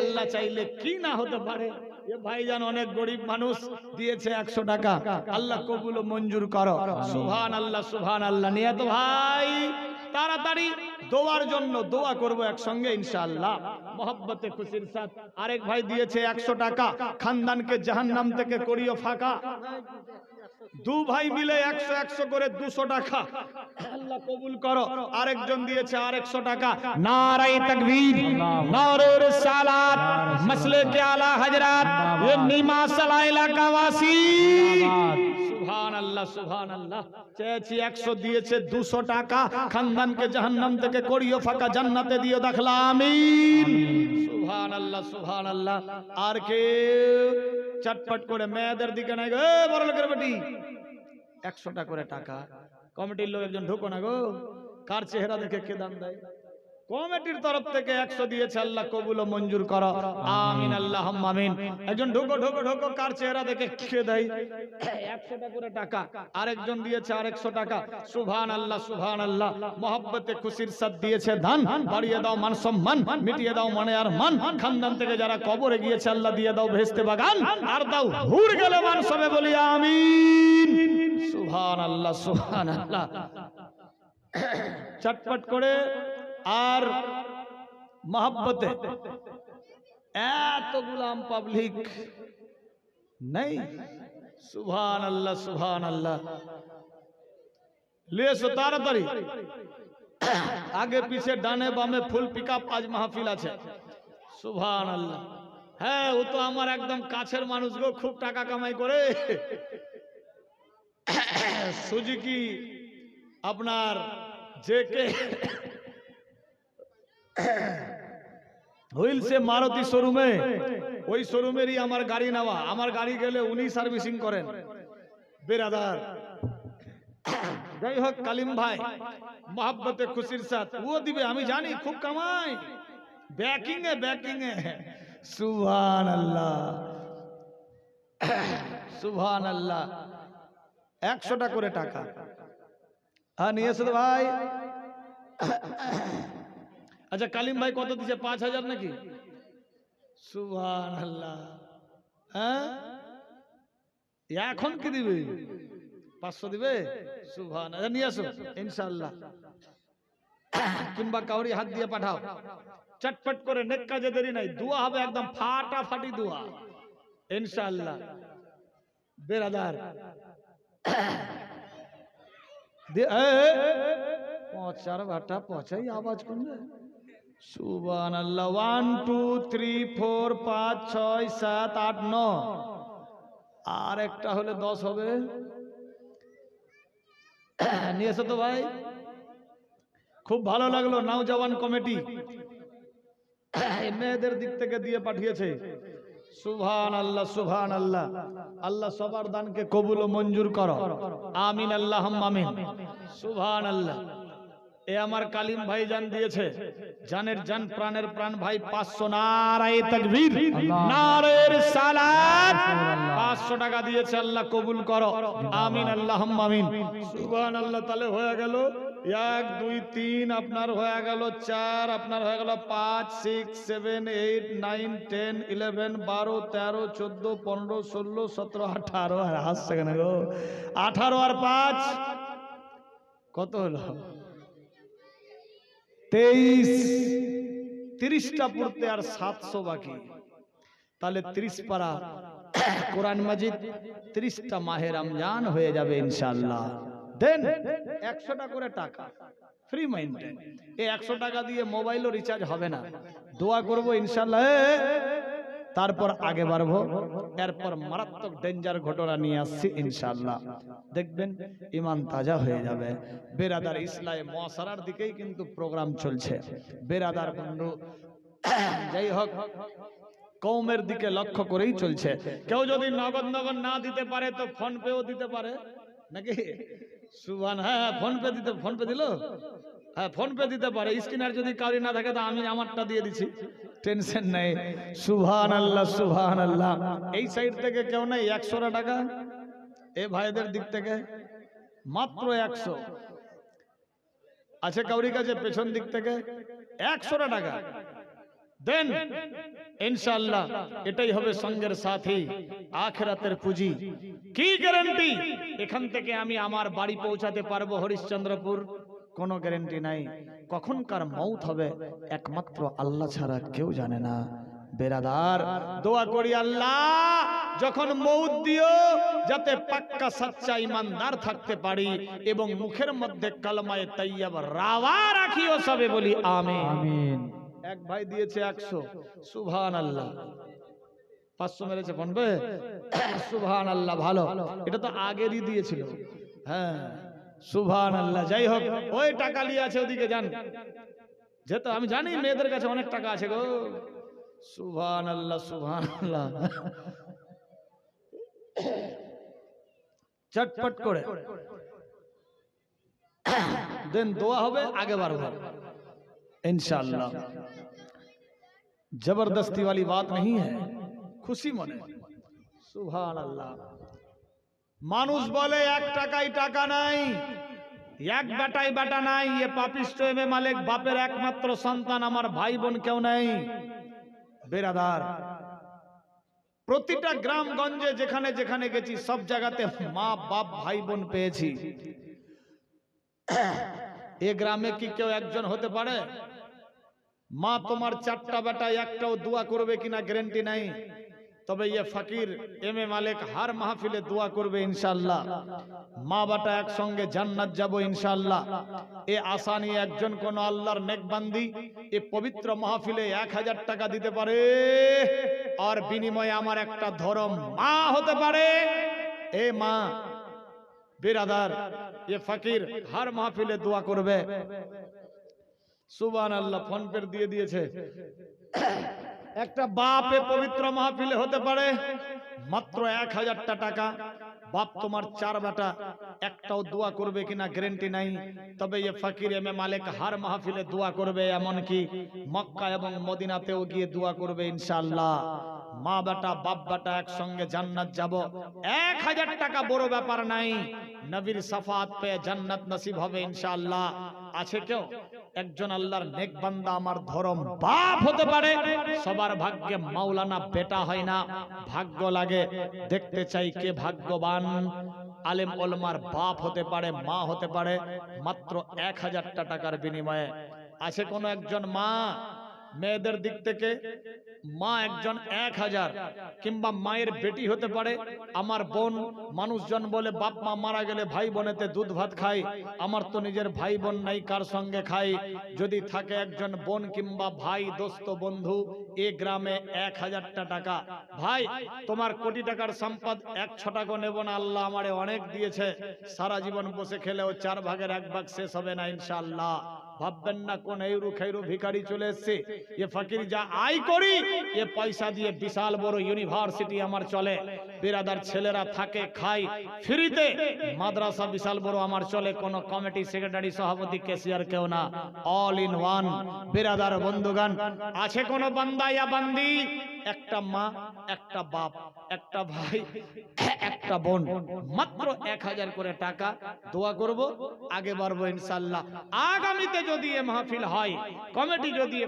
আল্লাহ চাইলে কি না হতে পারে। এ ভাইজান অনেক গরিব মানুষ দিয়েছে 100 টাকা, আল্লাহ কবুল ও মঞ্জুর করো। সুবহানাল্লাহ সুবহানাল্লাহ। নিয়ে তো ভাই তাড়াতাড়ি দোয়ার জন্য দোয়া করব একসঙ্গে ইনশাআল্লাহ। মহব্বতে খুশির সাথ আরেক ভাই দিয়েছে 100 টাকা, খানদানকে জাহান্নাম থেকে করিও ফাঁকা। দু ভাই মিলে 100 করে 200 টাকা, আল্লাহ কবুল করো। আরেকজন দিয়েছে আর 100 টাকা। নারায়ে তাকবীর, নারে রিসালাত, মাসলে কে আলা হযরত, ये नीमा सला इलाका वासी। সুবহানাল্লাহ সুবহানাল্লাহ। চেয়েছি 100 দিয়েছে 200 টাকা, খানদানকে জাহান্নাম থেকে করিও ফাঁকা, জান্নাতে দিও দাখলা, আমিন। সুবহানাল্লাহ সুবহানাল্লাহ। আর কে চটপট করে মেয়েদের দিকে নাই গো, এ বড় লোকের বেটি, 100টা করে টাকা। কমিটির লোক একজন ঢোকো না গো, কার চেহারা দেখে কে দান দেয়? কমিটির তরফ থেকে 100 দিয়েছে, আল্লাহ কবুল ও মঞ্জুর করো, আমিন আল্লাহুম্মা আমিন। একজন ঢোকো ঢোকো ঢোকো, কার চেহারা দেখে কে দেয়? 100টা করে টাকা। আরেকজন দিয়েছে আর 100 টাকা। সুবহানাল্লাহ সুবহানাল্লাহ। মহব্বতে খুশির সাথ দিয়েছে ধান, বাড়িয়ে দাও মান সম্মান, মিটিয়ে দাও মনে আর মান। খানদান থেকে যারা কবরে গিয়েছে আল্লাহ দিয়ে দাও বেহেশতে বাগান, আর দাও হুর গেলে মান, সবে বলি আমিন। সুবহানাল্লাহ সুবহানাল্লাহ। চটপট করে আর মহব্বতে এত গুলাম পাবলিক নেই। সুবহানাল্লাহ সুবহানাল্লাহ। লেসো তাড়াতাড়ি, আগে পিছে ডানে বামে ফুল পিকআপ, আজ মাহফিল আছে। সুবহানাল্লাহ। হ্যাঁ, ও তো আমার একদম কাছের মানুষ গো, খুব টাকা কামাই করে। সুজুকি আপনার জেকে হুইল সে মারুতি শোরুমে, ওই শোরুমেরই আমার গাড়ি নেওয়া। আমার গাড়ি গেলে উনি সার্ভিসিং করেন, বেরাদার। যাই হোক, কালিম ভাই মহব্বতে খুশির সাথ ও দিবে, আমি জানি খুব কামাই, ব্যাকিং এ ব্যাকিং এ। সুবহানাল্লাহ সুবহানাল্লাহ। 100টা করে টাকা। হ্যাঁ নিয়ে এসো তো ভাই। আচ্ছা কালিম ভাই কত দিছে? 5000 নাকি? সুবহানাল্লাহ। হ্যাঁ এখন কি দিবে? 500 দিবে? সুবহানাল্লাহ। নিয়ে আসো ইনশাআল্লাহ, কিংবা কাউরি হাত দিয়ে পাঠাও। চটপট করে, নেক কাজে দেরি নাই, দোয়া হবে একদম ফাটাফাটি দোয়া ইনশাআল্লাহ। বেরাদার পচার ভাটা পচাই আওয়াজ করবে। সুবহানাল্লাহ। 1 2 3 4 5 6 7 8 9, আর একটা হলে 10 হবে। নিয়ে এসো তো ভাই। খুব ভালো লাগলো নওজওয়ান কমিটি মেয়েদের দিক থেকে দিয়ে পাঠিয়েছে। সুবহানাল্লাহ সুবহানাল্লাহ। আল্লাহ সবার দানকে কবুল ও মঞ্জুর করো, আমিন আল্লাহুম্মা আমিন। সুবহানাল্লাহ। এ আমার কালিম ভাই জান দিয়েছে, জানের জান প্রাণের প্রাণ ভাই 500 নারায়ে তাকবীর, নারায়ে রিসালাত, 500 টাকা দিয়েছে। আল্লাহ কবুল করো, আমিন আল্লাহুম্মা আমিন। সুবহানাল্লাহ। তাহলে হয়ে গেল 1 2 3, আপনার হয়ে গেল 4, আপনার হয়ে গেল 5 6 7 8 9 10 11 12 13 14 15 16 17 18। আর হাসছে কেন গো? 18 আর 5 কত হলো? 23। 30টা পড়তে আর 700 বাকি। তাহলে 30 পারা কোরআন মাজিদ, 30টা মাহে রমজান হয়ে যাবে ইনশাআল্লাহ। দেন 100টা করে টাকা ফ্রি মাইন্ডে। এই 100 টাকা দিয়ে মোবাইলও রিচার্জ হবে না। দোয়া করব ইনশাআল্লাহ, তারপর আগে বাড়বো। এরপর মারাত্মক ডেঞ্জার ঘটনা নিয়ে আসছি ইনশাআল্লাহ, দেখবেন ইমান তাজা হয়ে যাবে। বেরাদার ইসলামে মুআসারার দিকেই কিন্তু প্রোগ্রাম চলছে। বেরাদার বন্ধু, যাই হোক, কওমের দিকে লক্ষ্য করেই চলছে। কেউ যদি নগদ নগদ না দিতে পারে তো ফোন পেও দিতে পারে নাকি? সুবহান। হ্যাঁ, ফোন পে দিতে, ফোন পে দিল, হ্যাঁ ফোন পে দিতে পারে। স্ক্যানার যদি কাউরি না থাকে তো আমি আমারটা দিয়ে দিচ্ছি, টেনশন নাই। সুবহানাল্লাহ সুবহানাল্লাহ। এই সাইড থেকে কেউ নাই 100 টাকা, এ ভাইদের দিক থেকে মাত্র 100 আছে। কাউরি কাছে পেছন দিক থেকে 100 টাকা দেন ইনশাআল্লাহ। এটাই হবে সঙ্গের সাথী, আখিরাতের পুঁজি। কি গ্যারান্টি এখান থেকে আমি আমার বাড়ি পৌঁছাতে পারবো হরিশ্চন্দ্রপুর? কোনো গ্যারান্টি নাই। কখনকার মৌত হবে একমাত্র আল্লাহ ছাড়া কেউ জানে না। বেরাদার, দোয়া করি আল্লাহ যখন মৌত দিও যাতে পাক্কা সাচ্চা ইমানদার থাকতে পারি এবং মুখের মধ্যে কালমায়ে তাইয়্যিবা রাওয়া রাখিও। সবে বলি আমিন আমিন। এক ভাই দিয়েছে 100। সুবহানাল্লাহ। 500 মেরেছে ফোন পে। সুবহানাল্লাহ। ভালো, এটা তো আগেরই দিয়েছিল। হ্যাঁ সুবহানাল্লাহ। যাই হোক, ওই টাকা নিয়ে আছে, ওদিকে যান। যেহেতু আমি জানি মেয়েদের কাছে অনেক টাকা আছে গো। সুবহানাল্লাহ সুবহানাল্লাহ। চটপট করে দেন, দোয়া হবে, আগে বাড়বো इंशाअल्लाह। जबरदस्ती वाली बात नहीं है, खुशी मने। सुभान अल्लाह। मानुष बोले 1 টাকাই টাকা নাই, 1 বেটাই বেটা নাই। ये पापिष्ट एम मालिक बापेर एकमात्र सन्तान, আমার ভাই বোন কেউ নাই। বেরাদার, প্রতিটা গ্রামগঞ্জে যেখানে যেখানে গেছি সব জায়গাতে মা বাপ ভাই বোন পেয়েছি। এ গ্রামে কি কেউ একজন হতে পারে? মা তোমার 4টা বেটা একটাও দোয়া করবে কিনা গ্যারান্টি নাই। তবে ये ফকির এম এ মালিক हर মাহফিলে দোয়া করবে ইনশাআল্লাহ। মা বেটা একসঙ্গে জান্নাত যাব ইনশাআল্লাহ। এ আশা নিয়ে একজন কোন আল্লাহর নেক বান্দি এ পবিত্র মাহফিলে 1000 টাকা দিতে পারে আর বিনিময়ে আমার একটা ধরম মা হতে পারে। এ মা बिरादार, ये फकीर हर महफिले दुआ करबे। सुभान अल्लाह। फोन पे दिए दिए একটা বাপে পবিত্র মাহফিলে হতে পারে মাত্র 1000 টাকা। বাপ তোমার 4 বেটা একটাও দোয়া করবে কিনা গ্যারান্টি নাই। তবে ये ফকির এম এ মালিক हर মাহফিলে দোয়া করবে, এমন কি মক্কা এবং মদিনাতেও গিয়ে দোয়া করবে ইনশাআল্লাহ। মা বেটা বাপ বেটা একসঙ্গে জান্নাত যাব। 1000 টাকা বড় ব্যাপার নাই, নবীর শাফাত পেয়ে জান্নাত নসিব হবে ইনশাআল্লাহ। আছে কেউ একজন আল্লাহর নেক বান্দা আমার ধরম বাপ হতে পারে? সবার ভাগ্যে মাওলানা বেটা হয় না, ভাগ্য লাগে। দেখতে চাই কে ভাগ্যবান। আলেম ওলামার বাপ হতে পারে, মা হতে পারে, মাত্র 1000 টাকার বিনিময়ে। আছে কোন একজন মা মেয়েদের দিক থেকে মা একজন 1000, কিংবা মায়ের বেটি হতে পারে। আমার বোন, মানুষজন বলে বাপ মা মারা গেলে ভাই বোনেতে দুধ ভাত খাই, আমার তো নিজের ভাই বোন নাই, কার সঙ্গে খাই? যদি থাকে একজন বোন কিংবা ভাই দোস্ত বন্ধু এ গ্রামে 1000 টাকা, ভাই তোমার কোটি টাকার সম্পদ 1 টাকা নেব না, আল্লাহ আমারে অনেক দিয়েছে, সারা জীবন বসে খেলেও 4 ভাগের 1 ভাগ শেষ হবে না ইনশাআল্লাহ। ভাববেন না কোন এইরু খেরু ভিখারি চলে এসছে। এ ফকির যা আয় করি এ পয়সা দিয়ে বিশাল বড় ইউনিভার্সিটি আমার চলে, বিরাদার ছেলেরা থাকে খায় ফ্রিতে, মাদ্রাসা বিশাল বড় আমার চলে, কোন কমিটি সেক্রেটারি সভাপতি ক্যাশিয়ার কেউ না, অল ইন ওয়ান। বিরাদার বন্ধুগান, আছে কোন বান্দা ইয়া বান্দি, একটা মা, একটা বাপ, একটা ভাই, একটা বোন, মাত্র 1000 করে টাকা, দোয়া করব, আগে বাড়বো ইনশাআল্লাহ। আগামীতে যদি এ মাহফিল হয়, কমিটি যদি